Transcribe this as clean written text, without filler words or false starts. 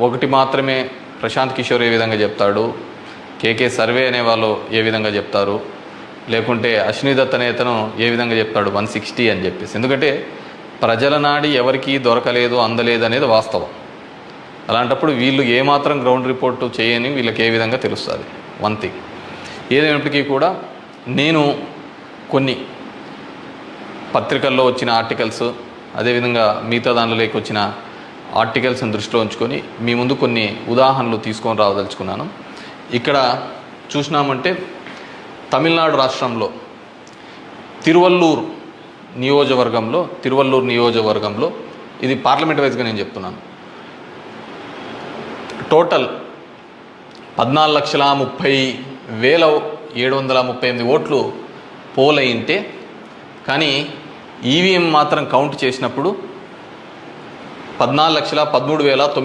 ఒకటి మాత్రమే ప్రశాంత్ కిషోర్ ఏ విధంగా చెప్తాడు, కేకే సర్వే అనే వాళ్ళు ఏ విధంగా చెప్తారు, లేకుంటే అశ్విని దత్ అనేతను ఏ విధంగా చెప్తాడు 160 అని చెప్పేసి. ఎందుకంటే ప్రజల నాడి ఎవరికి దొరకలేదు, అందలేదు అనేది వాస్తవం. అలాంటప్పుడు వీళ్ళు ఏమాత్రం గ్రౌండ్ రిపోర్టు చేయని వీళ్ళకి ఏ విధంగా తెలుస్తుంది. వన్ థింగ్ ఏదైనప్పటికీ కూడా నేను కొన్ని పత్రికల్లో వచ్చిన ఆర్టికల్స్, అదేవిధంగా మిగతా దానిలోకి వచ్చిన ఆర్టికల్స్ని దృష్టిలో ఉంచుకొని మీ ముందు కొన్ని ఉదాహరణలు తీసుకొని రావదలుచుకున్నాను. ఇక్కడ చూసినామంటే తమిళనాడు రాష్ట్రంలో తిరువల్లూరు నియోజకవర్గంలో ఇది పార్లమెంట్ వైజ్గా నేను చెప్తున్నాను, టోటల్ 14,30,738 ఓట్లు పోల్ అయింటే, కానీ ఈవీఎం మాత్రం కౌంట్ చేసినప్పుడు 14,13,900